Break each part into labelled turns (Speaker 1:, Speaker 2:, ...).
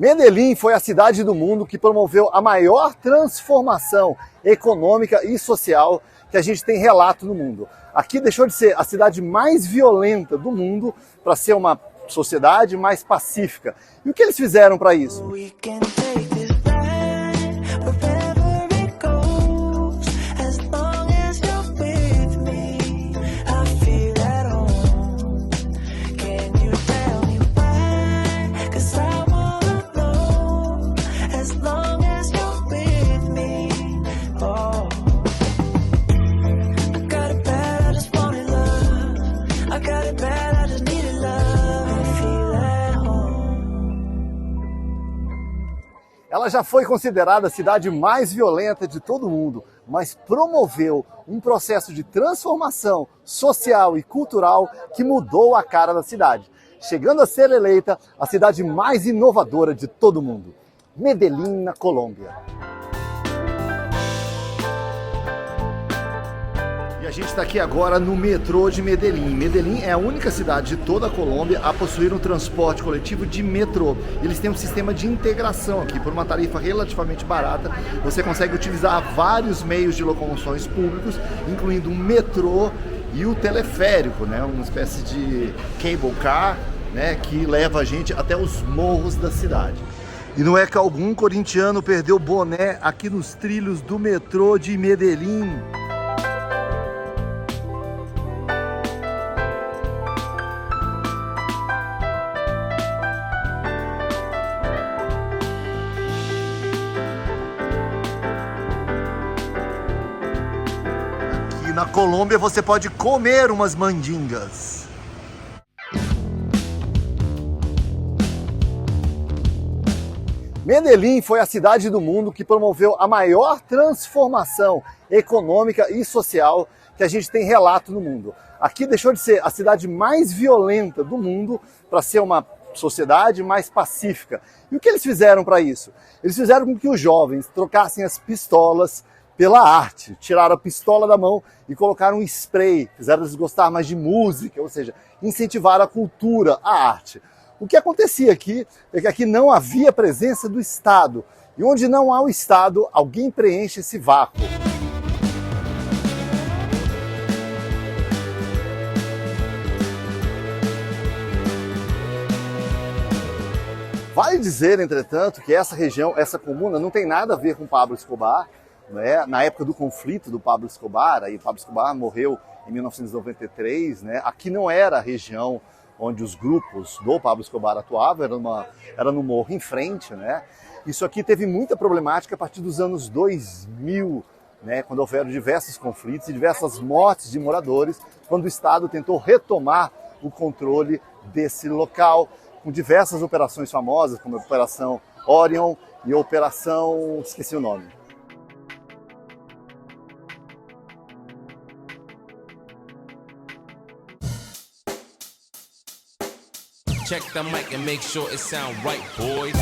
Speaker 1: Medellín foi a cidade do mundo que promoveu a maior transformação econômica e social que a gente tem relato no mundo. Aqui deixou de ser a cidade mais violenta do mundo para ser uma sociedade mais pacífica. E o que eles fizeram para isso? Ela já foi considerada a cidade mais violenta de todo o mundo, mas promoveu um processo de transformação social e cultural que mudou a cara da cidade, chegando a ser eleita a cidade mais inovadora de todo o mundo. Medellín, na Colômbia. E a gente está aqui agora no metrô de Medellín. Medellín é a única cidade de toda a Colômbia a possuir um transporte coletivo de metrô. Eles têm um sistema de integração aqui. Por uma tarifa relativamente barata, você consegue utilizar vários meios de locomoções públicos, incluindo o metrô e o teleférico, né? Uma espécie de cable car, né? Que leva a gente até os morros da cidade. E não é que algum corintiano perdeu o boné aqui nos trilhos do metrô de Medellín. Na Colômbia você pode comer umas mandingas. Medellín foi a cidade do mundo que promoveu a maior transformação econômica e social que a gente tem relato no mundo. Aqui deixou de ser a cidade mais violenta do mundo para ser uma sociedade mais pacífica. E o que eles fizeram para isso? Eles fizeram com que os jovens trocassem as pistolas pela arte, tiraram a pistola da mão e colocaram um spray, fizeram eles gostar mais de música, ou seja, incentivaram a cultura, a arte. O que acontecia aqui é que aqui não havia presença do Estado, e onde não há o Estado, alguém preenche esse vácuo. Vale dizer, entretanto, que essa região, essa comuna, não tem nada a ver com Pablo Escobar. Né? Na época do conflito do Pablo Escobar, aí Pablo Escobar morreu em 1993, né? Aqui não era a região onde os grupos do Pablo Escobar atuavam, era no morro em frente, né? Isso aqui teve muita problemática a partir dos anos 2000, né? Quando houveram diversos conflitos e diversas mortes de moradores, quando o Estado tentou retomar o controle desse local, com diversas operações famosas, como a Operação Orion e a Operação... esqueci o nome.
Speaker 2: Check the mic and make sure it sound right, boys.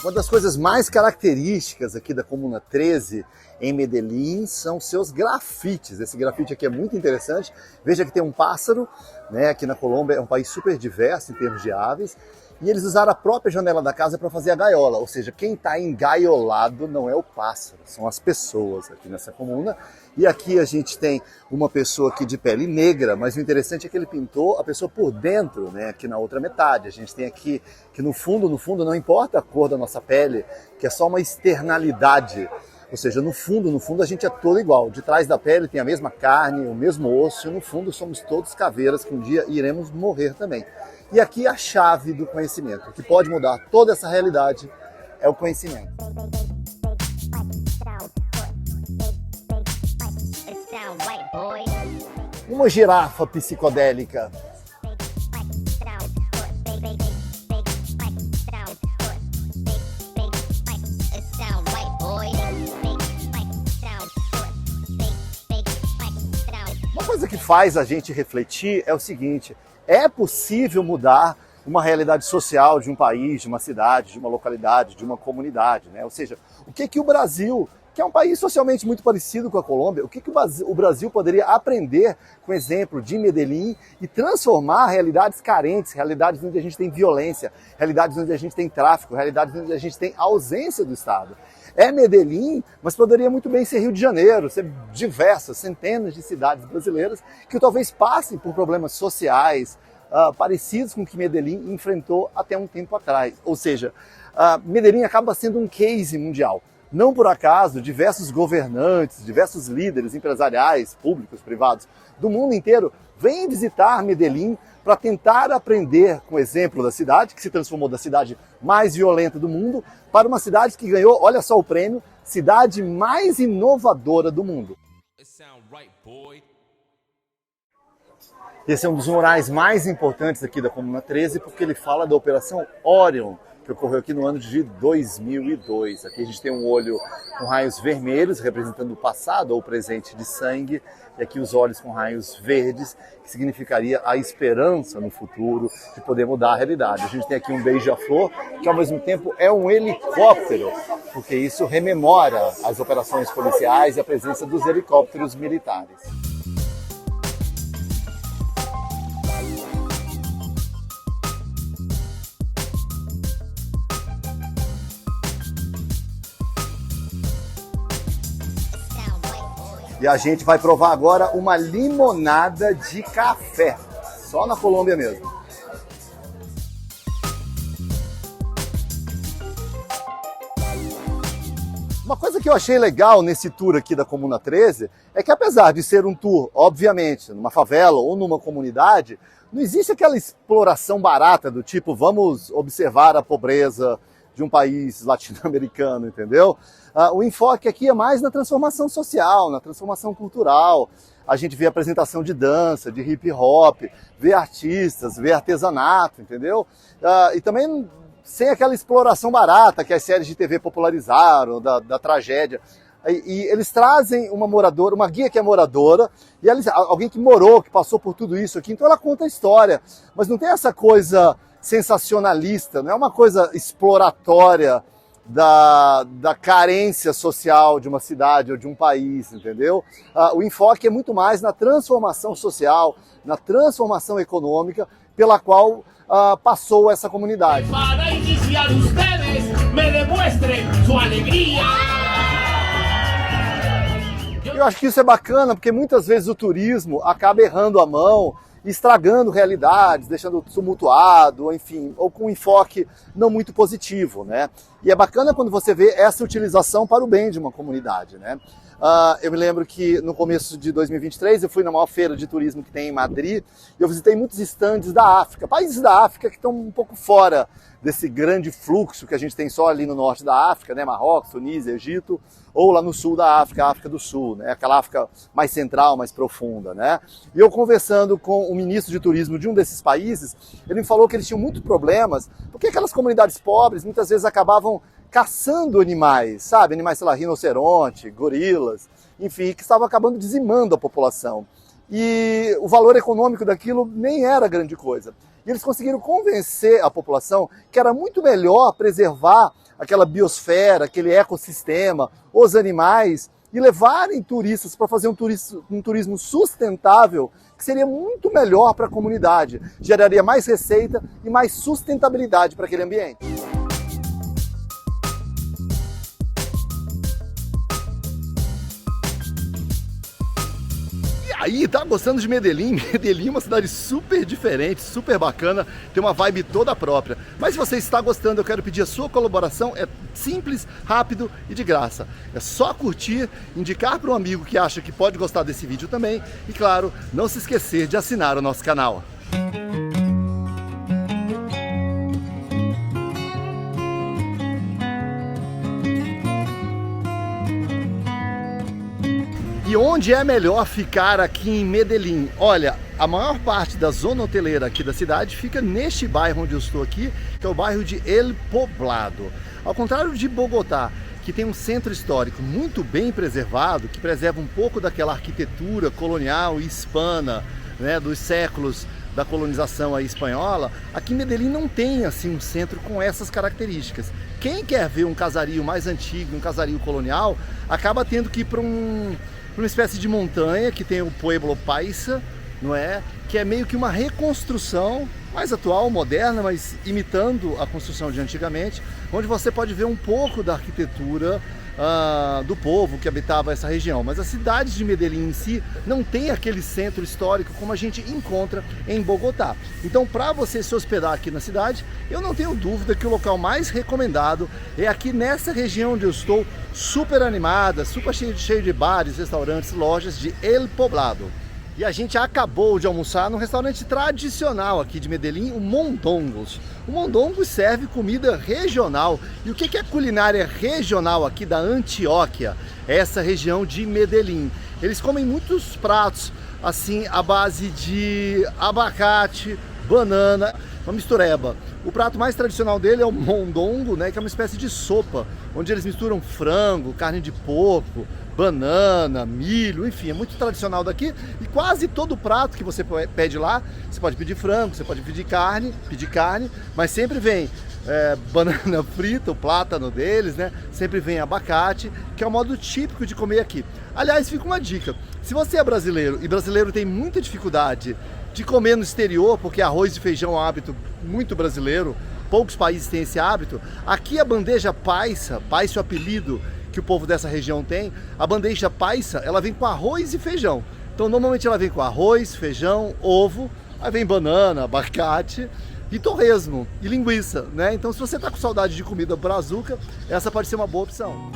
Speaker 1: Uma das coisas mais características aqui da Comuna 13 em Medellín são seus grafites. Esse grafite aqui é muito interessante. Veja que tem um pássaro, né? Aqui na Colômbia é um país super diverso em termos de aves. E eles usaram a própria janela da casa para fazer a gaiola. Ou seja, quem está engaiolado não é o pássaro, são as pessoas aqui nessa comuna. E aqui a gente tem uma pessoa aqui de pele negra, mas o interessante é que ele pintou a pessoa por dentro, né? Aqui na outra metade. A gente tem aqui que no fundo, não importa a cor da nossa pele, que é só uma externalidade. Ou seja, no fundo a gente é todo igual. De trás da pele tem a mesma carne, o mesmo osso, e no fundo somos todos caveiras que um dia iremos morrer também. E aqui a chave do conhecimento, o que pode mudar toda essa realidade é o conhecimento. Uma girafa psicodélica. faz a gente refletir é o seguinte: é possível mudar uma realidade social de um país, de uma cidade, de uma localidade, de uma comunidade, né? Ou seja, o que o Brasil, que é um país socialmente muito parecido com a Colômbia, o que o Brasil poderia aprender com o exemplo de Medellín e transformar realidades carentes, realidades onde a gente tem violência, realidades onde a gente tem tráfico, realidades onde a gente tem ausência do Estado. É Medellín, mas poderia muito bem ser Rio de Janeiro, ser diversas, centenas de cidades brasileiras que talvez passem por problemas sociais parecidos com o que Medellín enfrentou até um tempo atrás. Ou seja, Medellín acaba sendo um case mundial. Não por acaso, diversos governantes, diversos líderes empresariais, públicos, privados, do mundo inteiro vêm visitar Medellín para tentar aprender com o exemplo da cidade, que se transformou da cidade mais violenta do mundo, para uma cidade que ganhou, olha só o prêmio, cidade mais inovadora do mundo. Esse é um dos murais mais importantes aqui da Comuna 13, porque ele fala da Operação Orion, que ocorreu aqui no ano de 2002. Aqui a gente tem um olho com raios vermelhos, representando o passado ou o presente de sangue, e aqui os olhos com raios verdes, que significaria a esperança no futuro, de poder mudar a realidade. A gente tem aqui um beija-flor, que ao mesmo tempo é um helicóptero, porque isso rememora as operações policiais e a presença dos helicópteros militares. E a gente vai provar agora uma limonada de café, só na Colômbia mesmo. Uma coisa que eu achei legal nesse tour aqui da Comuna 13 é que, apesar de ser um tour, obviamente, numa favela ou numa comunidade, não existe aquela exploração barata do tipo, vamos observar a pobreza de um país latino-americano, entendeu? O enfoque aqui é mais na transformação social, na transformação cultural. A gente vê apresentação de dança, de hip hop, vê artistas, vê artesanato, entendeu? E também sem aquela exploração barata que as séries de TV popularizaram, da tragédia. E eles trazem uma moradora, uma guia que é moradora, e alguém que morou, que passou por tudo isso aqui, então ela conta a história. Mas não tem essa coisa sensacionalista, não é uma coisa exploratória da carência social de uma cidade ou de um país, entendeu? O enfoque é muito mais na transformação social, na transformação econômica pela qual passou essa comunidade.
Speaker 3: Para iniciar ustedes, me demuestrem sua alegria.
Speaker 1: Eu acho que isso é bacana, porque muitas vezes o turismo acaba errando a mão, estragando realidades, deixando tumultuado, enfim, ou com um enfoque não muito positivo, né? E é bacana quando você vê essa utilização para o bem de uma comunidade, né? Eu me lembro que no começo de 2023 eu fui na maior feira de turismo que tem em Madrid e eu visitei muitos estandes da África, países da África que estão um pouco fora desse grande fluxo que a gente tem só ali no norte da África, né? Marrocos, Tunísia, Egito, ou lá no sul da África, África do Sul, né? Aquela África mais central, mais profunda, né? E eu conversando com o ministro de turismo de um desses países, ele me falou que eles tinham muitos problemas, porque aquelas comunidades pobres muitas vezes acabavam caçando animais, sabe? Animais, sei lá, rinoceronte, gorilas, enfim, que estavam acabando dizimando a população. E o valor econômico daquilo nem era grande coisa. E eles conseguiram convencer a população que era muito melhor preservar aquela biosfera, aquele ecossistema, os animais, e levarem turistas para fazer um turismo sustentável, que seria muito melhor para a comunidade, geraria mais receita e mais sustentabilidade para aquele ambiente. Aí, tá gostando de Medellín? Medellín é uma cidade super diferente, super bacana, tem uma vibe toda própria. Mas se você está gostando, eu quero pedir a sua colaboração, é simples, rápido e de graça. É só curtir, indicar para um amigo que acha que pode gostar desse vídeo também e, claro, não se esquecer de assinar o nosso canal. E onde é melhor ficar aqui em Medellín? Olha, a maior parte da zona hoteleira aqui da cidade fica neste bairro onde eu estou aqui, que é o bairro de El Poblado. Ao contrário de Bogotá, que tem um centro histórico muito bem preservado, que preserva um pouco daquela arquitetura colonial e hispana, né, dos séculos da colonização aí espanhola, aqui em Medellín não tem assim um centro com essas características. Quem quer ver um casario mais antigo, um casario colonial, acaba tendo que ir para uma espécie de montanha que tem o Pueblo Paisa, não é? Que é meio que uma reconstrução mais atual, moderna, mas imitando a construção de antigamente, onde você pode ver um pouco da arquitetura do povo que habitava essa região. Mas as cidades de Medellín em si não tem aquele centro histórico como a gente encontra em Bogotá. Então, para você se hospedar aqui na cidade, eu não tenho dúvida que o local mais recomendado é aqui nessa região onde eu estou, super animada, super cheio de bares, restaurantes, lojas de El Poblado. E a gente acabou de almoçar num restaurante tradicional aqui de Medellín, o Mondongos. O Mondongos serve comida regional. E o que é culinária regional aqui da Antioquia? Essa região de Medellín. Eles comem muitos pratos assim à base de abacate, banana, uma mistureba. O prato mais tradicional dele é o mondongo, né, que é uma espécie de sopa, onde eles misturam frango, carne de porco, banana, milho, enfim, é muito tradicional daqui. E quase todo prato que você pede lá, você pode pedir frango, você pode pedir carne, mas sempre vem banana frita, o plátano deles, né? Sempre vem abacate, que é o modo típico de comer aqui. Aliás, fica uma dica, se você é brasileiro e brasileiro tem muita dificuldade de comer no exterior, porque arroz e feijão é um hábito muito brasileiro, poucos países têm esse hábito, aqui a bandeja paisa é o apelido que o povo dessa região tem, a bandeja paisa, ela vem com arroz e feijão. Então normalmente ela vem com arroz, feijão, ovo, aí vem banana, abacate e torresmo e linguiça, né? Então se você tá com saudade de comida brazuca, essa pode ser uma boa opção.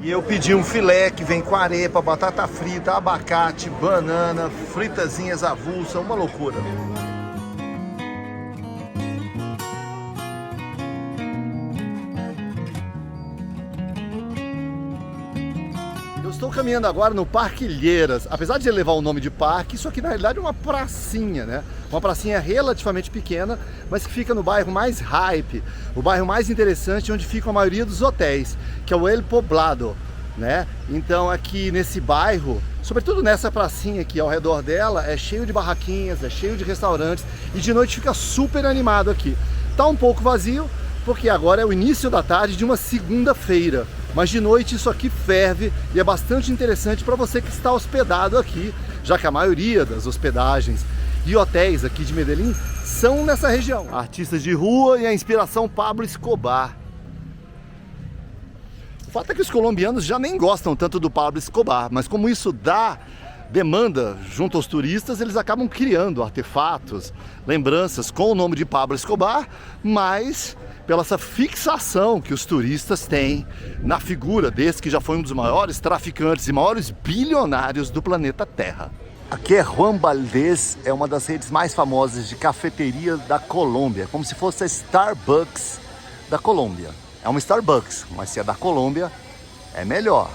Speaker 1: E eu pedi um filé que vem com arepa, batata frita, abacate, banana, fritazinhas avulsas, uma loucura. Eu estou caminhando agora no Parque Lleras. Apesar de ele levar o nome de parque, isso aqui na realidade é uma pracinha, né? Uma pracinha relativamente pequena, mas que fica no bairro mais hype, o bairro mais interessante, onde fica a maioria dos hotéis, que é o El Poblado, né? Então aqui nesse bairro, sobretudo nessa pracinha aqui ao redor dela, é cheio de barraquinhas, é cheio de restaurantes e de noite fica super animado aqui. Tá um pouco vazio, porque agora é o início da tarde de uma segunda-feira, mas de noite isso aqui ferve e é bastante interessante para você que está hospedado aqui, já que a maioria das hospedagens e hotéis aqui de Medellín são nessa região. Artistas de rua e a inspiração Pablo Escobar. O fato é que os colombianos já nem gostam tanto do Pablo Escobar, mas como isso dá demanda junto aos turistas, eles acabam criando artefatos, lembranças com o nome de Pablo Escobar, mas pela essa fixação que os turistas têm na figura desse que já foi um dos maiores traficantes e maiores bilionários do planeta Terra. Aqui é Juan Valdez, é uma das redes mais famosas de cafeteria da Colômbia, como se fosse a Starbucks da Colômbia. É uma Starbucks, mas se é da Colômbia, é melhor.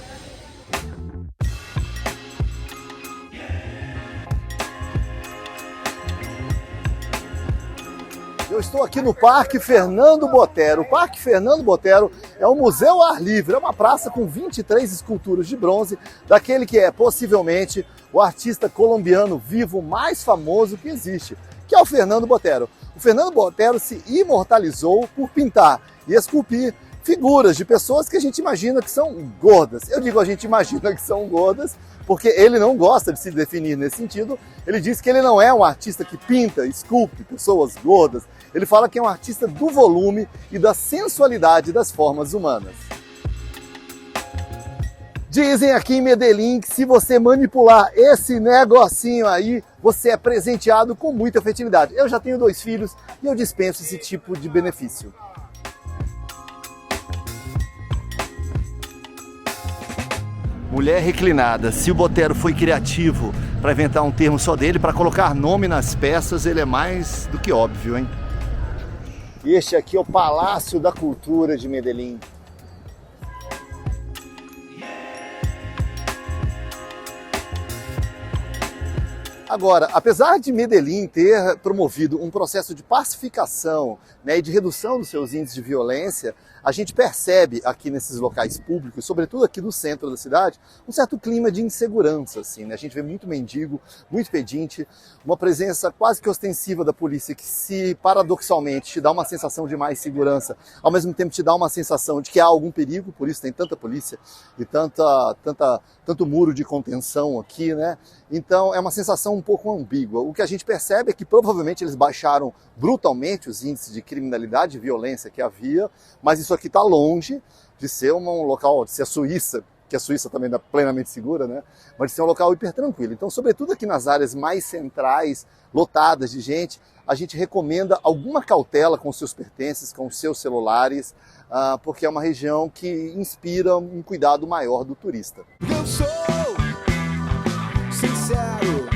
Speaker 1: Eu estou aqui no Parque Fernando Botero. O Parque Fernando Botero é um museu ao ar livre, é uma praça com 23 esculturas de bronze, daquele que é possivelmente o artista colombiano vivo mais famoso que existe, que é o Fernando Botero. O Fernando Botero se imortalizou por pintar e esculpir figuras de pessoas que a gente imagina que são gordas. Eu digo a gente imagina que são gordas, porque ele não gosta de se definir nesse sentido. Ele diz que ele não é um artista que pinta, esculpe pessoas gordas. Ele fala que é um artista do volume e da sensualidade das formas humanas. Dizem aqui em Medellín que se você manipular esse negocinho aí, você é presenteado com muita fertilidade. Eu já tenho 2 filhos e eu dispenso esse tipo de benefício. Mulher reclinada. Se o Botero foi criativo para inventar um termo só dele, para colocar nome nas peças, ele é mais do que óbvio, hein? E este aqui é o Palácio da Cultura de Medellín. Agora, apesar de Medellín ter promovido um processo de pacificação, né, e de redução dos seus índices de violência, a gente percebe aqui nesses locais públicos, sobretudo aqui no centro da cidade, um certo clima de insegurança, assim, né? A gente vê muito mendigo, muito pedinte, uma presença quase que ostensiva da polícia que, se paradoxalmente te dá uma sensação de mais segurança, ao mesmo tempo te dá uma sensação de que há algum perigo, por isso tem tanta polícia e tanto muro de contenção aqui, né? Então é uma sensação um pouco ambígua. O que a gente percebe é que provavelmente eles baixaram brutalmente os índices de criminalidade e violência que havia, mas isso aqui está longe de ser um local, de ser a Suíça, que a Suíça também é plenamente segura, né? Mas de ser um local hiper tranquilo. Então, sobretudo aqui nas áreas mais centrais, lotadas de gente, a gente recomenda alguma cautela com os seus pertences, com os seus celulares, porque é uma região que inspira um cuidado maior do turista.
Speaker 4: Eu sou sincero.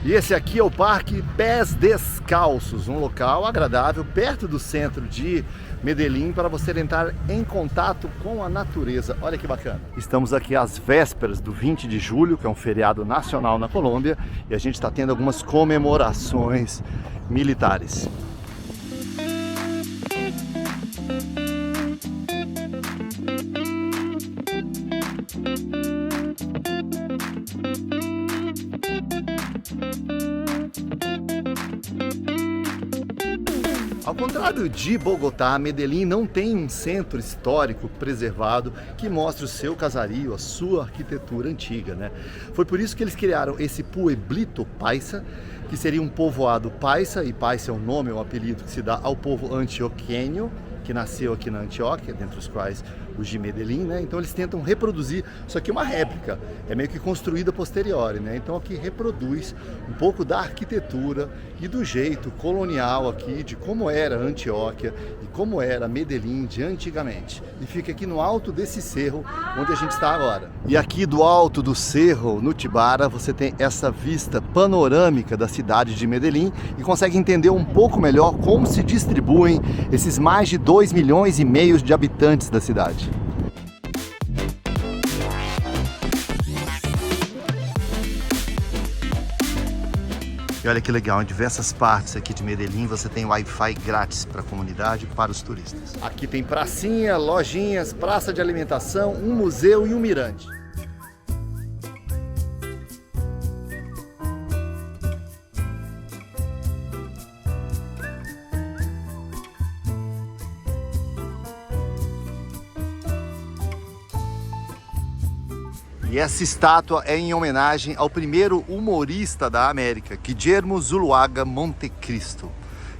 Speaker 1: E esse aqui é o Parque Pés Descalços, um local agradável perto do centro de Medellín para você entrar em contato com a natureza. Olha que bacana. Estamos aqui às vésperas do 20 de julho, que é um feriado nacional na Colômbia, e a gente está tendo algumas comemorações militares. Ao contrário de Bogotá, Medellín não tem um centro histórico preservado que mostre o seu casario, a sua arquitetura antiga, né? Foi por isso que eles criaram esse Pueblito Paisa, que seria um povoado paisa, e paisa é o nome, é o apelido que se dá ao povo antioquenho, que nasceu aqui na Antioquia, dentre os quais os de Medellín, né? Então eles tentam reproduzir, isso aqui é uma réplica, é meio que construída a posteriori, né? Então aqui reproduz um pouco da arquitetura e do jeito colonial aqui, de como era Antioquia e como era Medellín de antigamente. E fica aqui no alto desse cerro onde a gente está agora. E aqui do alto do cerro, no Tibara, você tem essa vista panorâmica da cidade de Medellín e consegue entender um pouco melhor como se distribuem esses mais de 2,5 milhões de habitantes da cidade. E olha que legal, em diversas partes aqui de Medellín você tem Wi-Fi grátis para a comunidade e para os turistas. Aqui tem pracinha, lojinhas, praça de alimentação, um museu e um mirante. E essa estátua é em homenagem ao primeiro humorista da América, Guillermo Zuluaga Montecristo.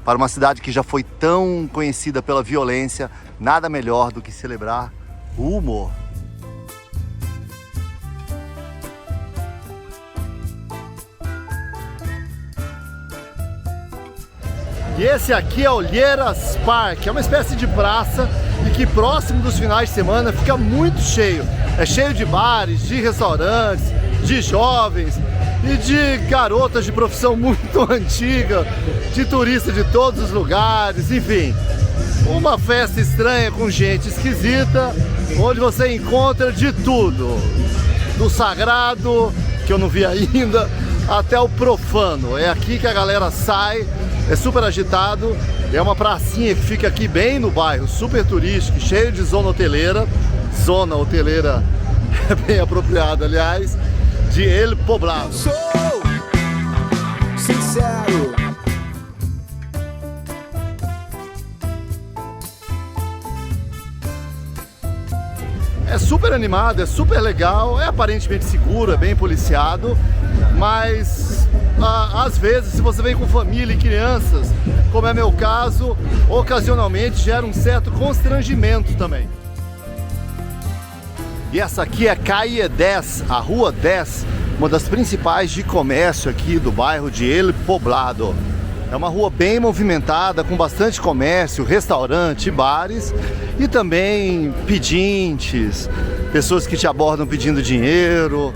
Speaker 1: Para uma cidade que já foi tão conhecida pela violência, nada melhor do que celebrar o humor. E esse aqui é o Lleras Park, é uma espécie de praça e que próximo dos finais de semana fica muito cheio. É cheio de bares, de restaurantes, de jovens e de garotas de profissão muito antiga, de turistas de todos os lugares, enfim. Uma festa estranha com gente esquisita, onde você encontra de tudo. Do sagrado, que eu não vi ainda, até o profano. É aqui que a galera sai, é super agitado. É uma pracinha que fica aqui bem no bairro, super turístico, cheio de zona hoteleira. Zona hoteleira é bem apropriada, aliás, de El Poblado.
Speaker 4: Sou sincero.
Speaker 1: É super animado, é super legal, é aparentemente seguro, é bem policiado, mas às vezes, se você vem com família e crianças, como é meu caso, ocasionalmente gera um certo constrangimento também. E essa aqui é Calle 10, a Rua 10, uma das principais de comércio aqui do bairro de El Poblado. É uma rua bem movimentada, com bastante comércio, restaurante, bares e também pedintes, pessoas que te abordam pedindo dinheiro.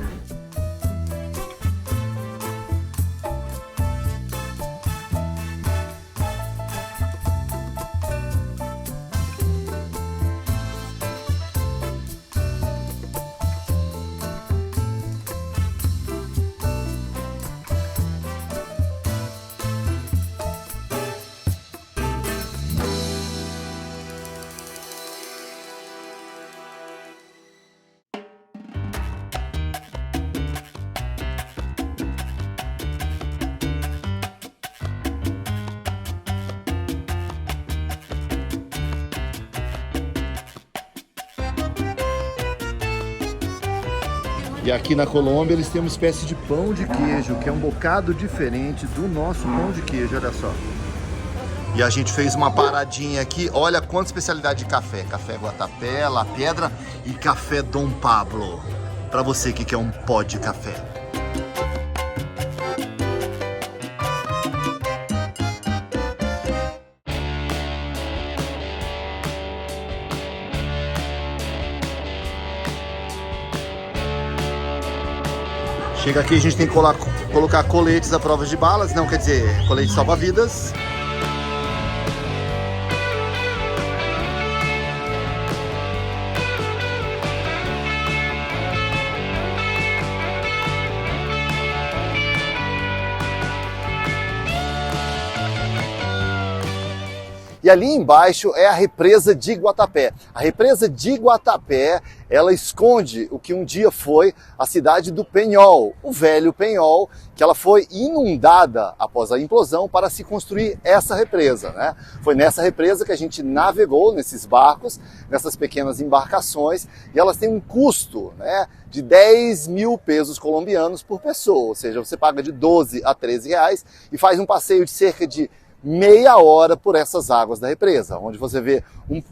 Speaker 1: E aqui na Colômbia eles têm uma espécie de pão de queijo, que é um bocado diferente do nosso pão de queijo, olha só. E a gente fez uma paradinha aqui, olha quanta especialidade de café. Café Guatapé, La Pedra e café Dom Pablo. Pra você que quer um pó de café. Chega aqui, a gente tem que colocar coletes à prova de balas, não, quer dizer, colete salva-vidas. E ali embaixo é a represa de Guatapé. A represa de Guatapé, ela esconde o que um dia foi a cidade do Peñol, o velho Peñol, que ela foi inundada após a implosão para se construir essa represa, né? Foi nessa represa que a gente navegou nesses barcos, nessas pequenas embarcações, e elas têm um custo, né, de 10 mil pesos colombianos por pessoa, ou seja, você paga de 12 a 13 reais e faz um passeio de cerca de meia hora por essas águas da represa, onde você vê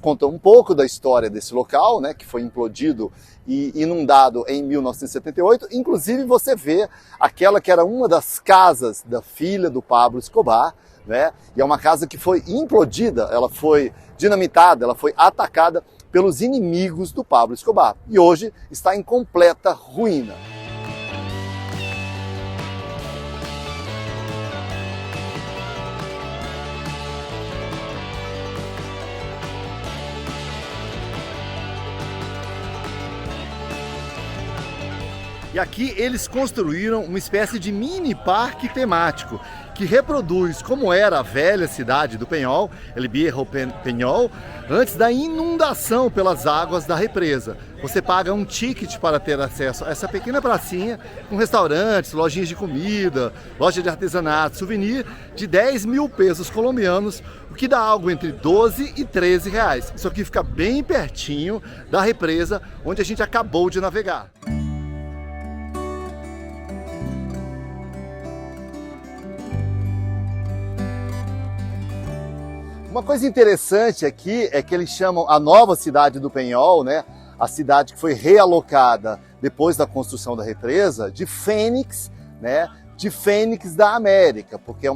Speaker 1: conta um pouco da história desse local, né, que foi implodido e inundado em 1978. Inclusive você vê aquela que era uma das casas da filha do Pablo Escobar, né, e é uma casa que foi implodida, ela foi dinamitada, ela foi atacada pelos inimigos do Pablo Escobar e hoje está em completa ruína. E aqui eles construíram uma espécie de mini parque temático que reproduz como era a velha cidade do Peñol, El Viejo Peñol, antes da inundação pelas águas da represa. Você paga um ticket para ter acesso a essa pequena pracinha com restaurantes, lojinhas de comida, loja de artesanato, souvenir de 10 mil pesos colombianos, o que dá algo entre 12 e 13 reais. Isso aqui fica bem pertinho da represa onde a gente acabou de navegar. Uma coisa interessante aqui é que eles chamam a nova cidade do Peñol, né, a cidade que foi realocada depois da construção da represa, de Fênix, né, de Fênix da América, porque é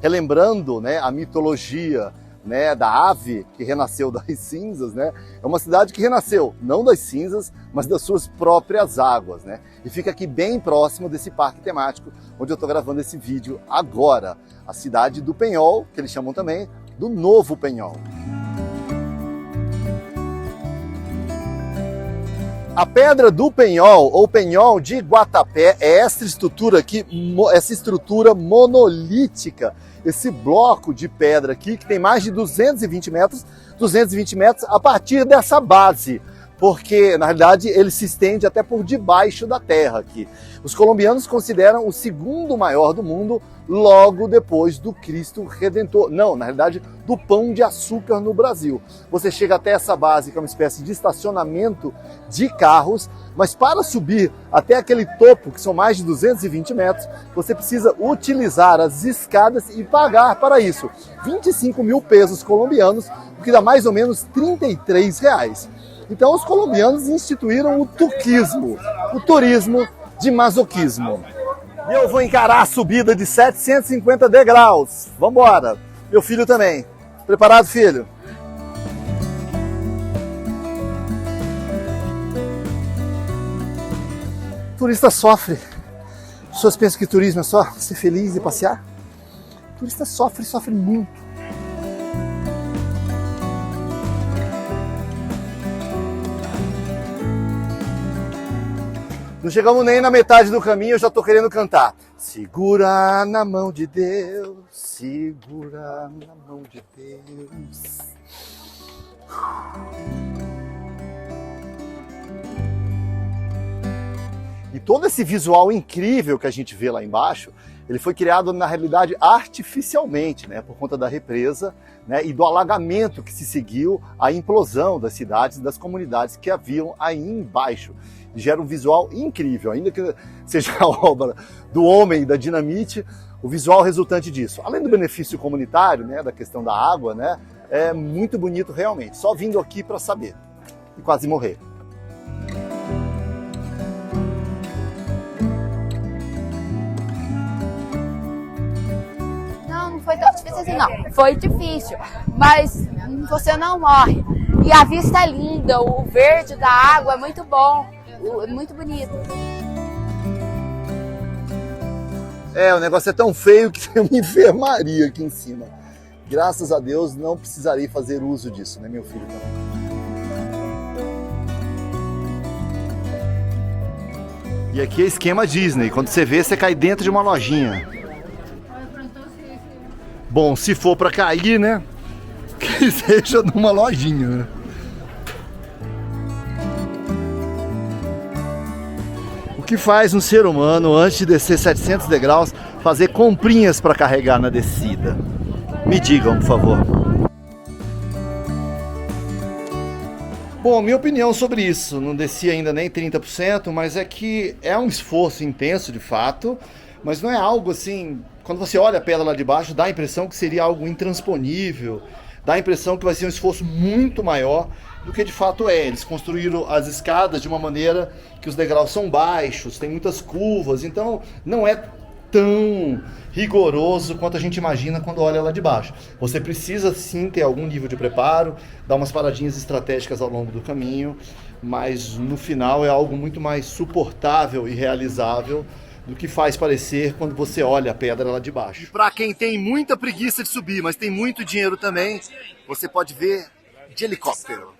Speaker 1: relembrando, né, a mitologia, né, da ave que renasceu das cinzas, né, é uma cidade que renasceu não das cinzas, mas das suas próprias águas, né, e fica aqui bem próximo desse parque temático onde eu estou gravando esse vídeo agora, a cidade do Peñol, que eles chamam também do Novo Peñol. A Pedra do Peñol, ou Peñol de Guatapé, é essa estrutura aqui, essa estrutura monolítica, esse bloco de pedra aqui, que tem mais de 220 metros a partir dessa base, porque na realidade ele se estende até por debaixo da terra aqui. Os colombianos consideram o segundo maior do mundo, logo depois do Cristo Redentor. Não, na realidade, do Pão de Açúcar no Brasil. Você chega até essa base, que é uma espécie de estacionamento de carros, mas para subir até aquele topo, que são mais de 220 metros, você precisa utilizar as escadas e pagar para isso 25 mil pesos colombianos, o que dá mais ou menos 33 reais. Então os colombianos instituíram o tuquismo, o turismo de masoquismo. E eu vou encarar a subida de 750 degraus. Vamos embora. Meu filho também. Preparado, filho? Turista sofre. As pessoas pensam que turismo é só ser feliz e passear. Turista sofre muito. Não chegamos nem na metade do caminho, eu já tô querendo cantar. Segura na mão de Deus, segura na mão de Deus. E todo esse visual incrível que a gente vê lá embaixo ele foi criado, na realidade, artificialmente, né, por conta da represa, né, e do alagamento que se seguiu à implosão das cidades e das comunidades que haviam aí embaixo. E gera um visual incrível, ainda que seja a obra do homem e da dinamite, o visual resultante disso, além do benefício comunitário, né, da questão da água, né, é muito bonito realmente. Só vindo aqui para saber e quase morrer.
Speaker 4: Não foi tão difícil assim, não. Foi difícil, mas você não morre. E a vista é linda, o verde da água é muito bom, muito bonito.
Speaker 1: O negócio é tão feio que tem uma enfermaria aqui em cima. Graças a Deus não precisarei fazer uso disso, né, meu filho também. E aqui é esquema Disney, quando você vê, você cai dentro de uma lojinha. Bom, se for para cair, né, que seja numa lojinha, né? O que faz um ser humano, antes de descer 700 degraus, fazer comprinhas para carregar na descida? Me digam, por favor. Bom, minha opinião sobre isso, não desci ainda nem 30%, mas é que é um esforço intenso de fato, mas não é algo assim, quando você olha a pedra lá de baixo, dá a impressão que seria algo intransponível, dá a impressão que vai ser um esforço muito maior do que de fato é. Eles construíram as escadas de uma maneira que os degraus são baixos, tem muitas curvas, então não é tão rigoroso quanto a gente imagina quando olha lá de baixo. Você precisa sim ter algum nível de preparo, dar umas paradinhas estratégicas ao longo do caminho, mas no final é algo muito mais suportável e realizável do que faz parecer quando você olha a pedra lá de baixo. E para quem tem muita preguiça de subir, mas tem muito dinheiro também, você pode ver de helicóptero.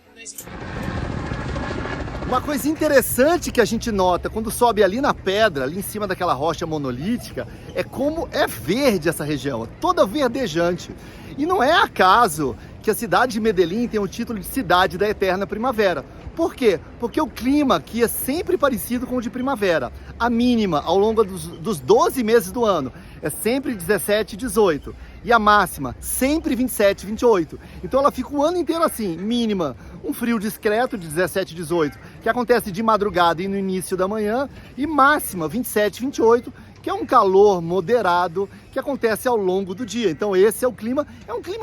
Speaker 1: Uma coisa interessante que a gente nota quando sobe ali na pedra, ali em cima daquela rocha monolítica, é como é verde essa região, toda verdejante. E não é acaso que a cidade de Medellín tem o título de Cidade da Eterna Primavera. Por quê? Porque o clima aqui é sempre parecido com o de primavera. A mínima ao longo dos 12 meses do ano é sempre 17 e 18. E a máxima sempre 27 e 28. Então ela fica o ano inteiro assim, mínima, um frio discreto de 17 e 18, que acontece de madrugada e no início da manhã, e máxima 27 e 28, que é um calor moderado que acontece ao longo do dia. Então esse é um clima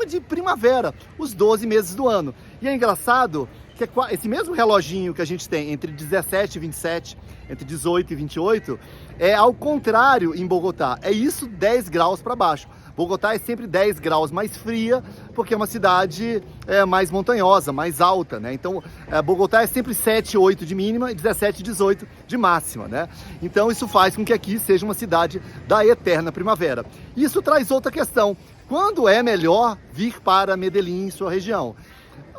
Speaker 1: de primavera, os 12 meses do ano. E é engraçado que esse mesmo reloginho que a gente tem entre 17 e 27, entre 18 e 28, é ao contrário em Bogotá. É isso 10 graus para baixo. Bogotá é sempre 10 graus mais fria, porque é uma cidade mais montanhosa, mais alta, né? Então, Bogotá é sempre 7, 8 de mínima e 17, 18 de máxima, né? Então, isso faz com que aqui seja uma cidade da eterna primavera. Isso traz outra questão. Quando é melhor vir para Medellín, sua região?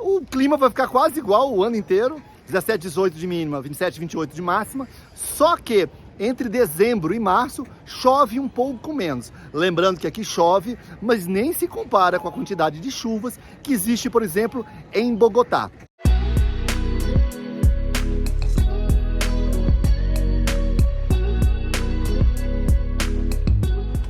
Speaker 1: O clima vai ficar quase igual o ano inteiro, 17, 18 de mínima, 27, 28 de máxima, só que entre dezembro e março chove um pouco menos. Lembrando que aqui chove, mas nem se compara com a quantidade de chuvas que existe, por exemplo, em Bogotá.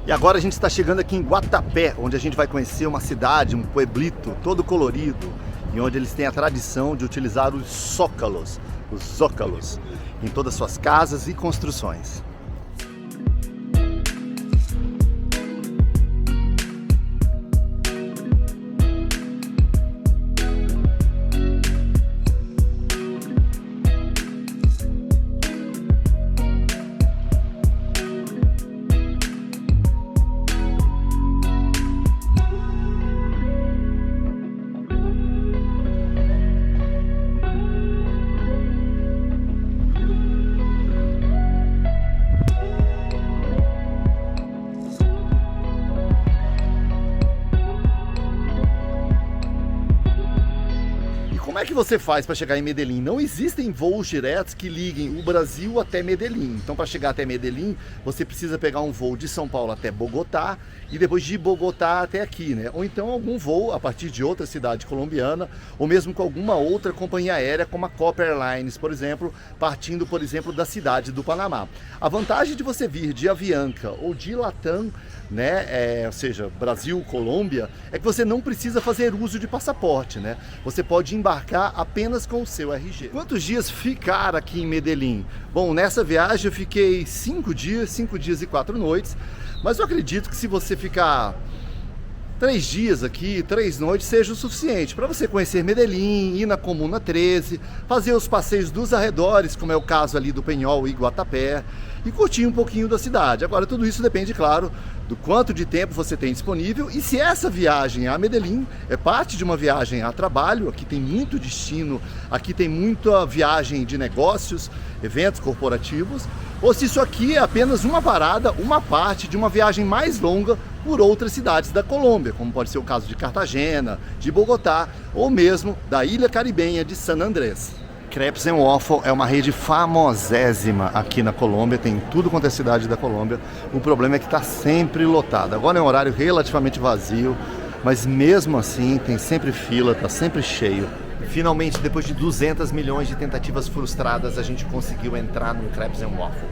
Speaker 1: E agora a gente está chegando aqui em Guatapé, onde a gente vai conhecer uma cidade, um pueblito todo colorido, e onde eles têm a tradição de utilizar os zócalos, em todas as suas casas e construções. como é que você faz para chegar em Medellín? Não existem voos diretos que liguem o Brasil até Medellín. Então, para chegar até Medellín, você precisa pegar um voo de São Paulo até Bogotá e depois de Bogotá até aqui, né? Ou então algum voo a partir de outra cidade colombiana, ou mesmo com alguma outra companhia aérea, como a Copa Airlines, por exemplo, partindo, por exemplo, da cidade do Panamá. A vantagem de você vir de Avianca ou de Latam, né, ou seja, Brasil, Colômbia, é que você não precisa fazer uso de passaporte, né? Você pode embarcar apenas com o seu RG. Quantos dias ficar aqui em Medellín? Bom, nessa viagem eu fiquei 5 dias e 4 noites, mas eu acredito que se você ficar 3 dias aqui, 3 noites, seja o suficiente para você conhecer Medellín, ir na Comuna 13, fazer os passeios dos arredores, como é o caso ali do Penhol e Guatapé, e curtir um pouquinho da cidade. Agora, tudo isso depende, claro, do quanto de tempo você tem disponível e se essa viagem a Medellín é parte de uma viagem a trabalho. Aqui tem muito destino, aqui tem muita viagem de negócios, eventos corporativos, ou se isso aqui é apenas uma parada, uma parte de uma viagem mais longa por outras cidades da Colômbia, como pode ser o caso de Cartagena, de Bogotá ou mesmo da ilha caribenha de San Andrés. Crepes and Waffle é uma rede famosésima aqui na Colômbia, tem tudo quanto é cidade da Colômbia. O problema é que está sempre lotado. Agora é um horário relativamente vazio, mas mesmo assim tem sempre fila, está sempre cheio. Finalmente, depois de 200 milhões de tentativas frustradas, a gente conseguiu entrar no Crepes and Waffle.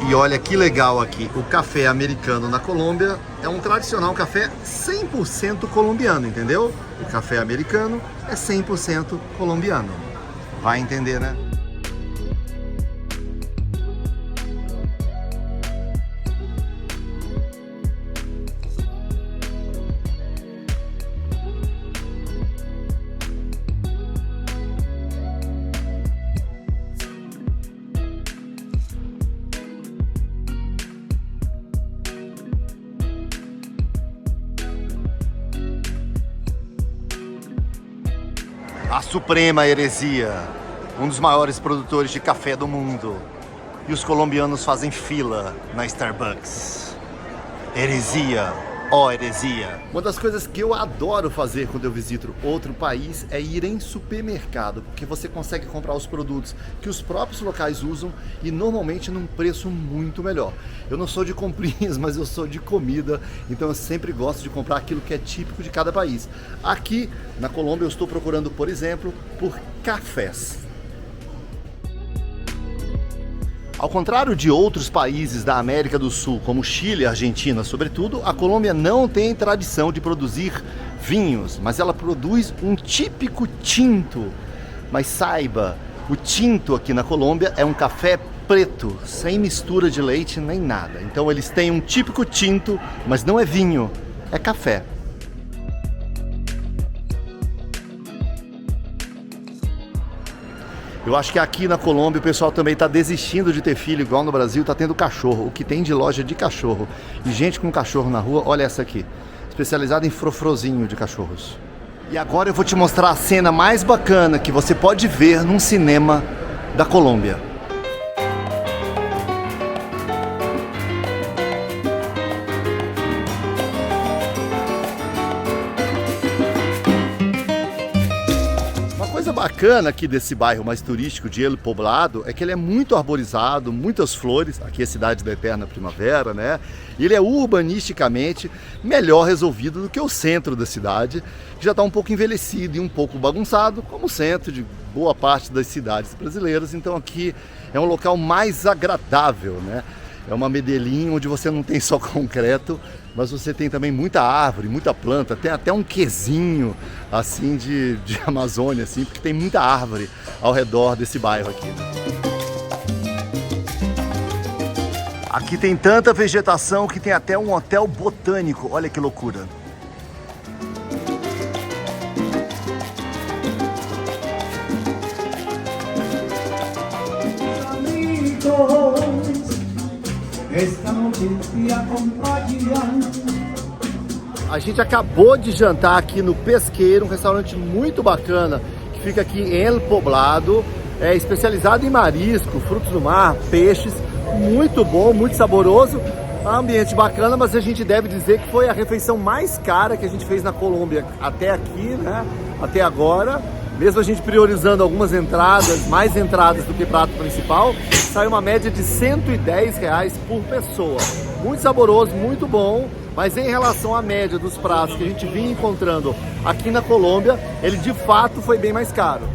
Speaker 1: E olha que legal aqui, o café americano na Colômbia é um tradicional café 100% colombiano, entendeu? O café americano é 100% colombiano. Vai entender, né? A Suprema Heresia, um dos maiores produtores de café do mundo. E os colombianos fazem fila na Starbucks. Heresia, ó heresia. Uma das coisas que eu adoro fazer quando eu visito outro país é ir em supermercado, porque você consegue comprar os produtos que os próprios locais usam e normalmente num preço muito melhor. Eu não sou de comprinhas, mas eu sou de comida, então eu sempre gosto de comprar aquilo que é típico de cada país. Aqui na Colômbia eu estou procurando, por exemplo, por cafés. Ao contrário de outros países da América do Sul, como Chile e Argentina, sobretudo, a Colômbia não tem tradição de produzir vinhos, mas ela produz um típico tinto. Mas saiba, o tinto aqui na Colômbia é um café preto, sem mistura de leite nem nada. Então eles têm um típico tinto, mas não é vinho, é café. Eu acho que aqui na Colômbia o pessoal também está desistindo de ter filho, igual no Brasil, está tendo cachorro. O que tem de loja de cachorro e gente com cachorro na rua, olha essa aqui, especializada em frofrozinho de cachorros. E agora eu vou te mostrar a cena mais bacana que você pode ver num cinema da Colômbia. Bacana aqui desse bairro mais turístico de El Poblado é que ele é muito arborizado, muitas flores, aqui é a cidade da eterna primavera, né? Ele é urbanisticamente melhor resolvido do que o centro da cidade, que já está um pouco envelhecido e um pouco bagunçado, como o centro de boa parte das cidades brasileiras. Então aqui é um local mais agradável, né? É uma Medellín onde você não tem só concreto, mas você tem também muita árvore, muita planta, tem até um quesinho assim de Amazônia, assim, porque tem muita árvore ao redor desse bairro aqui. Aqui tem tanta vegetação que tem até um hotel botânico, olha que loucura. A gente acabou de jantar aqui no Pesqueiro, um restaurante muito bacana que fica aqui em El Poblado, é especializado em marisco, frutos do mar, peixes, muito bom, muito saboroso, ambiente bacana, mas a gente deve dizer que foi a refeição mais cara que a gente fez na Colômbia até aqui, né? Até agora. Mesmo a gente priorizando algumas entradas, mais entradas do que prato principal, sai uma média de R$110 por pessoa. Muito saboroso, muito bom, mas em relação à média dos pratos que a gente vinha encontrando aqui na Colômbia, ele de fato foi bem mais caro.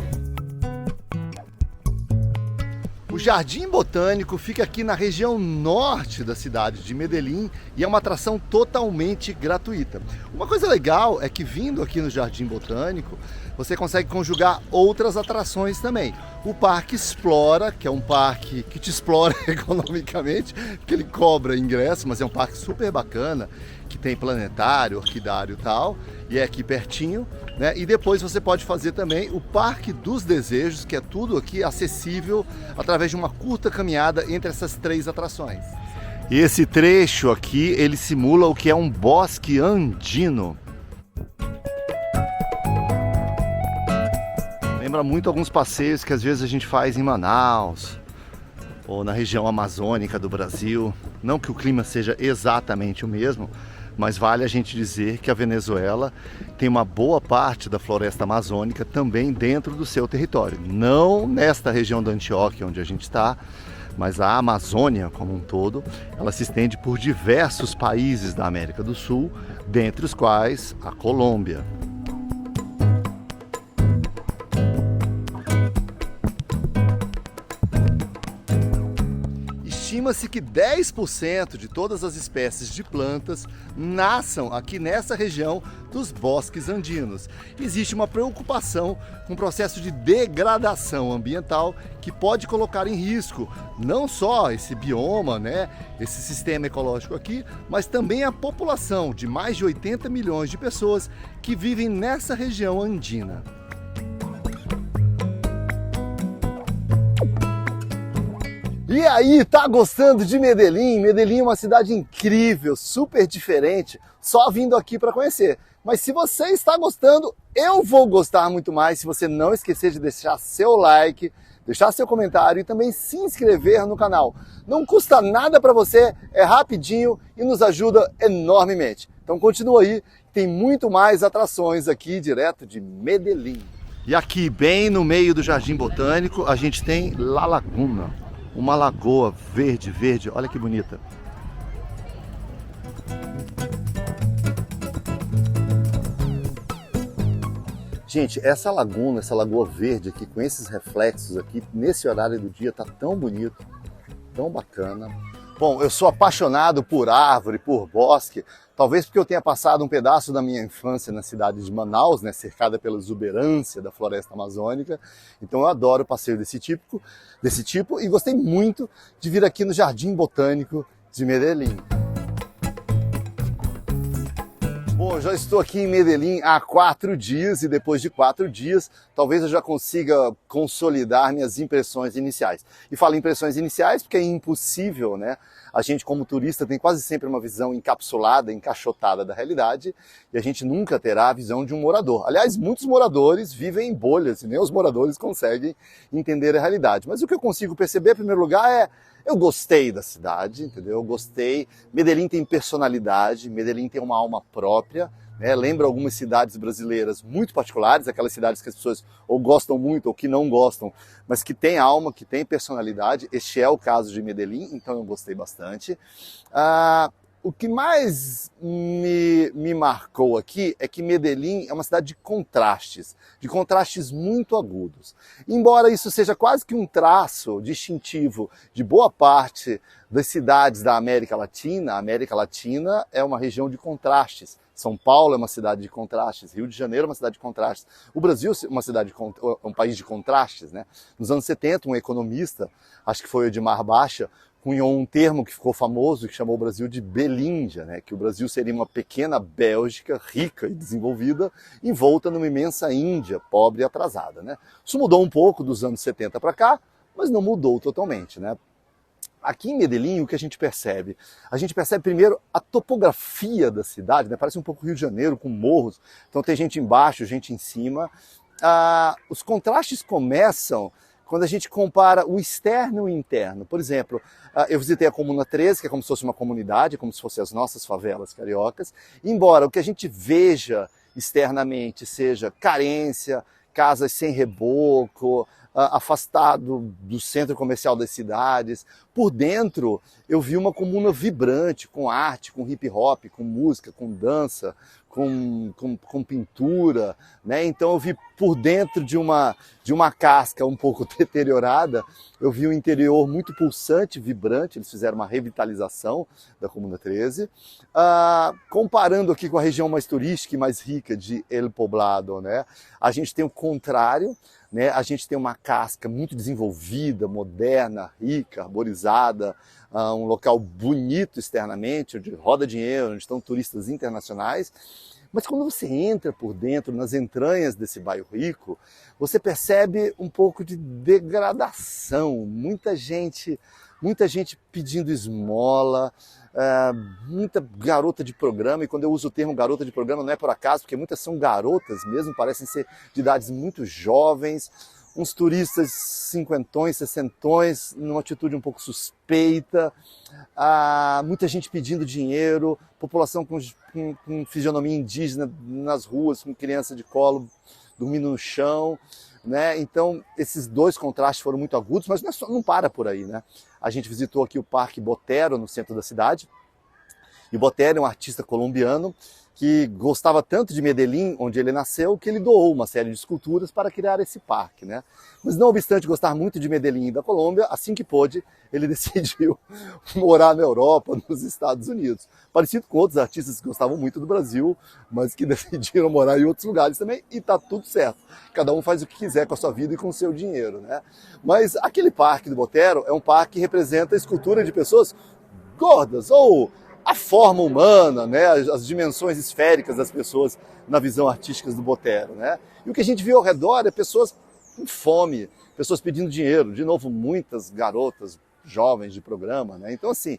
Speaker 1: O Jardim Botânico fica aqui na região norte da cidade de Medellín e é uma atração totalmente gratuita. Uma coisa legal é que vindo aqui no Jardim Botânico, você consegue conjugar outras atrações também. O Parque Explora, que é um parque que te explora economicamente, porque ele cobra ingresso, mas é um parque super bacana, que tem planetário, orquidário e tal, e é aqui pertinho, né? E depois você pode fazer também o Parque dos Desejos, que é tudo aqui acessível através de uma curta caminhada entre essas 3 atrações. E esse trecho aqui, ele simula o que é um bosque andino. Lembra muito alguns passeios que às vezes a gente faz em Manaus ou na região amazônica do Brasil. Não que o clima seja exatamente o mesmo, mas vale a gente dizer que a Venezuela tem uma boa parte da floresta amazônica também dentro do seu território. Não nesta região da Antioquia onde a gente está, mas a Amazônia como um todo, ela se estende por diversos países da América do Sul, dentre os quais a Colômbia. Estima-se que 10% de todas as espécies de plantas nasçam aqui nessa região dos bosques andinos. Existe uma preocupação com o processo de degradação ambiental que pode colocar em risco não só esse bioma, né, esse sistema ecológico aqui, mas também a população de mais de 80 milhões de pessoas que vivem nessa região andina. E aí, tá gostando de Medellín? Medellín é uma cidade incrível, super diferente, só vindo aqui para conhecer. Mas se você está gostando, eu vou gostar muito mais se você não esquecer de deixar seu like, deixar seu comentário e também se inscrever no canal. Não custa nada para você, é rapidinho e nos ajuda enormemente. Então continua aí, tem muito mais atrações aqui direto de Medellín. E aqui, bem no meio do Jardim Botânico, a gente tem La Laguna. Uma lagoa verde, verde, olha que bonita. Gente, essa laguna, essa lagoa verde aqui, com esses reflexos aqui, nesse horário do dia, tá tão bonito, tão bacana. Bom, eu sou apaixonado por árvore, por bosque, talvez porque eu tenha passado um pedaço da minha infância na cidade de Manaus, né, cercada pela exuberância da floresta amazônica. Então eu adoro passeio desse tipo e gostei muito de vir aqui no Jardim Botânico de Medellín. Bom, já estou aqui em Medellín há 4 dias e depois de 4 dias, talvez eu já consiga consolidar minhas impressões iniciais. E falo impressões iniciais porque é impossível, né? A gente como turista tem quase sempre uma visão encapsulada, encaixotada da realidade e a gente nunca terá a visão de um morador. Aliás, muitos moradores vivem em bolhas e nem os moradores conseguem entender a realidade. Mas o que eu consigo perceber, em primeiro lugar, é eu gostei da cidade, entendeu? Eu gostei. Medellín tem personalidade, Medellín tem uma alma própria, né? Lembra algumas cidades brasileiras muito particulares, aquelas cidades que as pessoas ou gostam muito ou que não gostam, mas que tem alma, que tem personalidade. Este é o caso de Medellín, então eu gostei bastante. O que mais me marcou aqui é que Medellín é uma cidade de contrastes muito agudos. Embora isso seja quase que um traço distintivo de boa parte das cidades da América Latina, a América Latina é uma região de contrastes. São Paulo é uma cidade de contrastes, Rio de Janeiro é uma cidade de contrastes. O Brasil é um país de contrastes, né? Nos anos 70, um economista, acho que foi o Edmar Baixa, cunhou um termo que ficou famoso, que chamou o Brasil de Belíndia, né? Que o Brasil seria uma pequena Bélgica, rica e desenvolvida, envolta numa imensa Índia, pobre e atrasada, né? Isso mudou um pouco dos anos 70 para cá, mas não mudou totalmente, né? Aqui em Medellín, o que a gente percebe? A gente percebe primeiro a topografia da cidade, né? Parece um pouco Rio de Janeiro, com morros, então tem gente embaixo, gente em cima. Os contrastes começam quando a gente compara o externo e o interno. Por exemplo, eu visitei a Comuna 13, que é como se fosse uma comunidade, como se fossem as nossas favelas cariocas. Embora o que a gente veja externamente seja carência, casas sem reboco, afastado do centro comercial das cidades. Por dentro, eu vi uma comuna vibrante, com arte, com hip hop, com música, com dança, com pintura, né? Então eu vi por dentro de uma casca um pouco deteriorada, eu vi um interior muito pulsante, vibrante. Eles fizeram uma revitalização da Comuna 13. Comparando aqui com a região mais turística e mais rica de El Poblado, né? A gente tem o contrário, né? A gente tem uma casca muito desenvolvida, moderna, rica, arborizada, um local bonito externamente, onde roda dinheiro, onde estão turistas internacionais. Mas quando você entra por dentro, nas entranhas desse bairro rico, você percebe um pouco de degradação. Muita gente pedindo esmola, muita garota de programa. E quando eu uso o termo garota de programa não é por acaso, porque muitas são garotas mesmo, parecem ser de idades muito jovens. Uns turistas cinquentões, sessentões, numa atitude um pouco suspeita, muita gente pedindo dinheiro, população com fisionomia indígena nas ruas, com criança de colo dormindo no chão, né? Então esses dois contrastes foram muito agudos, mas não para por aí, né? A gente visitou aqui o Parque Botero, no centro da cidade, e Botero é um artista colombiano que gostava tanto de Medellín, onde ele nasceu, que ele doou uma série de esculturas para criar esse parque, né? Mas não obstante gostar muito de Medellín e da Colômbia, assim que pôde, ele decidiu morar na Europa, nos Estados Unidos. Parecido com outros artistas que gostavam muito do Brasil, mas que decidiram morar em outros lugares também, e tá tudo certo. Cada um faz o que quiser com a sua vida e com o seu dinheiro, né? Mas aquele parque do Botero é um parque que representa a escultura de pessoas gordas, ou a forma humana, né, as dimensões esféricas das pessoas na visão artística do Botero, né? E o que a gente viu ao redor é pessoas com fome, pessoas pedindo dinheiro, de novo muitas garotas jovens de programa, né? Então assim,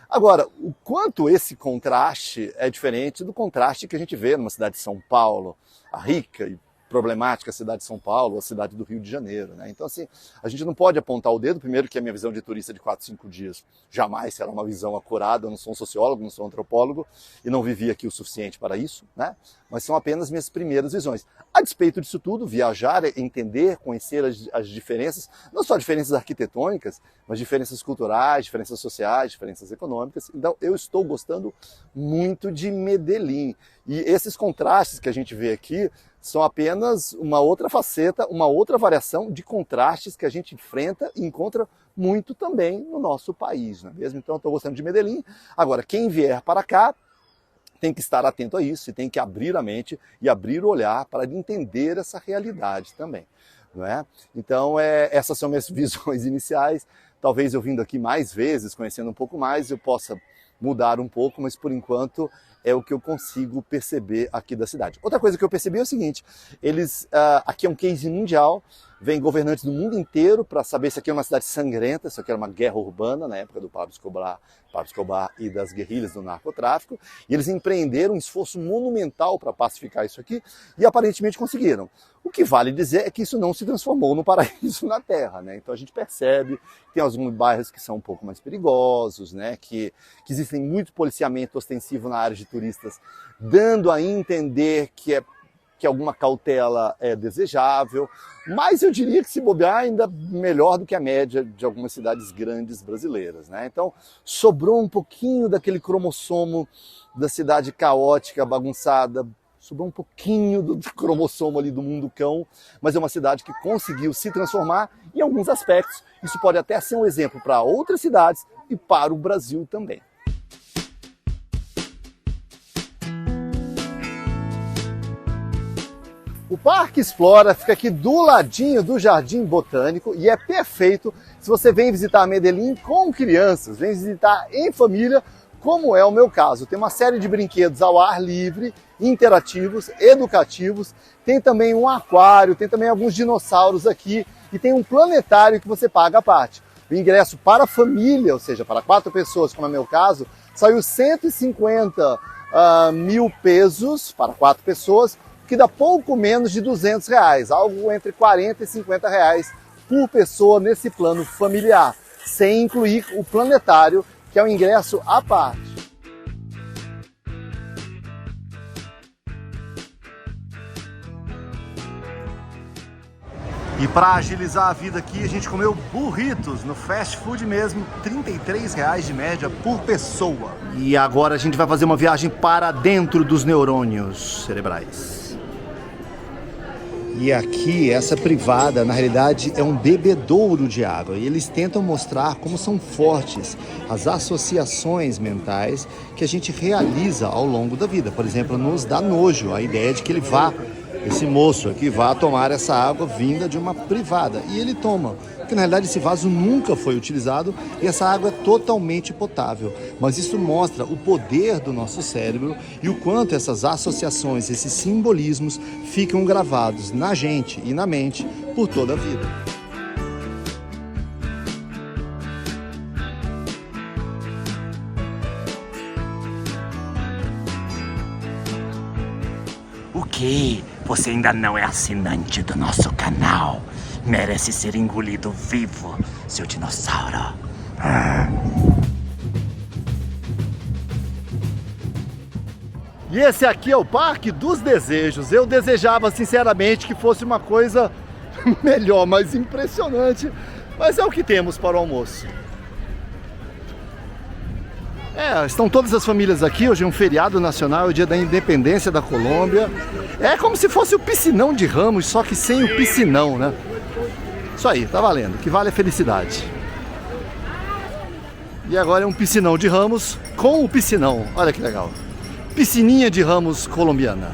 Speaker 1: agora, o quanto esse contraste é diferente do contraste que a gente vê numa cidade de São Paulo, a rica e problemática cidade de São Paulo, a cidade do Rio de Janeiro, né? Então assim, a gente não pode apontar o dedo, primeiro que a minha visão de turista de 4, 5 dias jamais será uma visão acurada. Eu não sou um sociólogo, não sou um antropólogo e não vivi aqui o suficiente para isso, né? Mas são apenas minhas primeiras visões. A despeito disso tudo, viajar, entender, conhecer as diferenças, não só diferenças arquitetônicas, mas diferenças culturais, diferenças sociais, diferenças econômicas. Então eu estou gostando muito de Medellín. E esses contrastes que a gente vê aqui são apenas uma outra faceta, uma outra variação de contrastes que a gente enfrenta e encontra muito também no nosso país, não é mesmo? Então eu estou gostando de Medellín. Agora, quem vier para cá tem que estar atento a isso e tem que abrir a mente e abrir o olhar para entender essa realidade também, não é? Então essas são minhas visões iniciais. Talvez eu vindo aqui mais vezes, conhecendo um pouco mais, eu possa mudar um pouco, mas por enquanto é o que eu consigo perceber aqui da cidade. Outra coisa que eu percebi é o seguinte: aqui é um case mundial, vem governantes do mundo inteiro para saber se aqui é uma cidade sangrenta, se aqui era uma guerra urbana na época do Pablo Escobar e das guerrilhas do narcotráfico, e eles empreenderam um esforço monumental para pacificar isso aqui e aparentemente conseguiram. O que vale dizer é que isso não se transformou no paraíso na Terra, né? Então a gente percebe que tem alguns bairros que são um pouco mais perigosos, né? Que existem muito policiamento ostensivo na área de turistas, dando a entender que alguma cautela é desejável, mas eu diria que se bobear ainda melhor do que a média de algumas cidades grandes brasileiras, né? Então sobrou um pouquinho daquele cromossomo da cidade caótica, bagunçada, sobrou um pouquinho do cromossomo ali do mundo cão, mas é uma cidade que conseguiu se transformar em alguns aspectos. Isso pode até ser um exemplo para outras cidades e para o Brasil também. O Parque Explora fica aqui do ladinho do Jardim Botânico e é perfeito se você vem visitar Medellín com crianças, vem visitar em família, como é o meu caso. Tem uma série de brinquedos ao ar livre, interativos, educativos, tem também um aquário, tem também alguns dinossauros aqui e tem um planetário que você paga à parte. O ingresso para a família, ou seja, para 4 pessoas, como é o meu caso, saiu 150 mil pesos para 4 pessoas, que dá pouco menos de R$200, algo entre R$40 e R$50 por pessoa nesse plano familiar, sem incluir o planetário, que é um ingresso à parte. E para agilizar a vida aqui, a gente comeu burritos no fast food mesmo, R$33 de média por pessoa. E agora a gente vai fazer uma viagem para dentro dos neurônios cerebrais. E aqui, essa privada, na realidade, é um bebedouro de água. E eles tentam mostrar como são fortes as associações mentais que a gente realiza ao longo da vida. Por exemplo, nos dá nojo a ideia de que esse moço aqui vá tomar essa água vinda de uma privada. E ele toma, porque na realidade esse vaso nunca foi utilizado e essa água é totalmente potável. Mas isso mostra o poder do nosso cérebro e o quanto essas associações, esses simbolismos ficam gravados na gente e na mente por toda a vida.
Speaker 5: O quê? Você ainda não é assinante do nosso canal? Merece ser engolido vivo, seu dinossauro.
Speaker 1: E esse aqui é o Parque dos Desejos. Eu desejava sinceramente que fosse uma coisa melhor, mais impressionante, mas é o que temos para o almoço. Estão todas as famílias aqui, hoje é um feriado nacional, é o dia da independência da Colômbia. É como se fosse o piscinão de Ramos, só que sem o piscinão, né? Isso aí, tá valendo, o que vale é felicidade. E agora é um piscinão de Ramos com o piscinão, olha que legal. Piscininha de Ramos colombiana.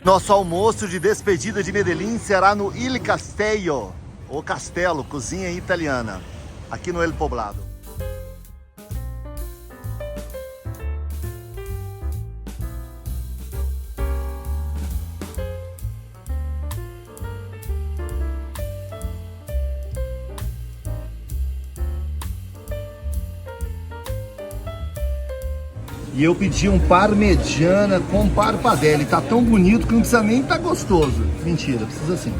Speaker 1: Nosso almoço de despedida de Medellín será no Il Castello, ou Castelo, cozinha italiana, aqui no El Poblado. E eu pedi um parmegiana com parpadelli. Tá tão bonito que não precisa nem tá gostoso. Mentira, precisa sim.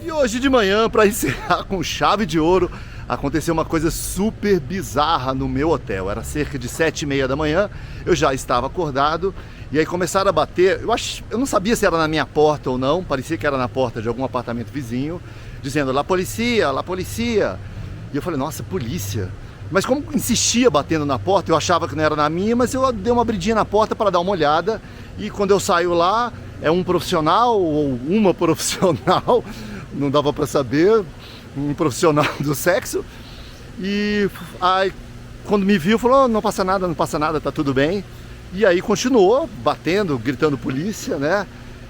Speaker 1: E hoje de manhã, para encerrar com chave de ouro, aconteceu uma coisa super bizarra no meu hotel. Era cerca de 7h30 da manhã, eu já estava acordado e aí começaram a bater. Eu não sabia se era na minha porta ou não, parecia que era na porta de algum apartamento vizinho, dizendo "La polícia, la polícia". E eu falei, nossa, polícia. Mas como insistia batendo na porta, eu achava que não era na minha, mas eu dei uma abridinha na porta para dar uma olhada. E quando eu saio lá, é um profissional ou uma profissional, não dava para saber, um profissional do sexo. E aí, quando me viu, falou, não passa nada, tá tudo bem. E aí continuou batendo, gritando polícia, né?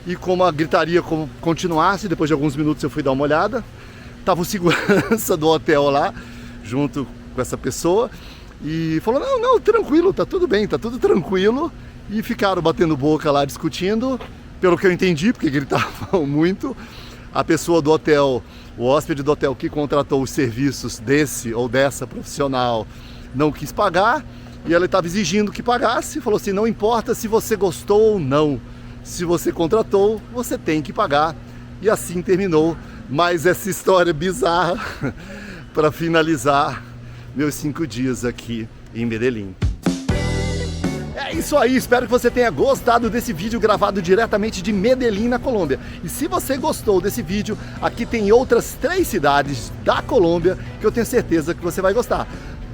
Speaker 1: E como a gritaria continuasse, depois de alguns minutos eu fui dar uma olhada. Tava o segurança do hotel lá, junto com essa pessoa, e falou, não, tranquilo, tá tudo bem, tá tudo tranquilo. E ficaram batendo boca lá, discutindo, pelo que eu entendi, porque gritavam muito. A pessoa do hotel, o hóspede do hotel que contratou os serviços desse ou dessa profissional, não quis pagar, e ela estava exigindo que pagasse, falou assim, não importa se você gostou ou não, se você contratou, você tem que pagar. E assim terminou mais essa história bizarra para finalizar meus 5 dias aqui em Medellín. É isso aí, espero que você tenha gostado desse vídeo gravado diretamente de Medellín, na Colômbia. E se você gostou desse vídeo, aqui tem outras 3 cidades da Colômbia que eu tenho certeza que você vai gostar.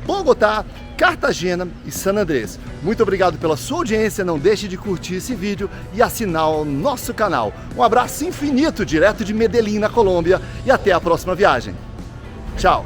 Speaker 1: Bogotá, Cartagena e San Andrés. Muito obrigado pela sua audiência, não deixe de curtir esse vídeo e assinar o nosso canal. Um abraço infinito direto de Medellín, na Colômbia, e até a próxima viagem. Tchau!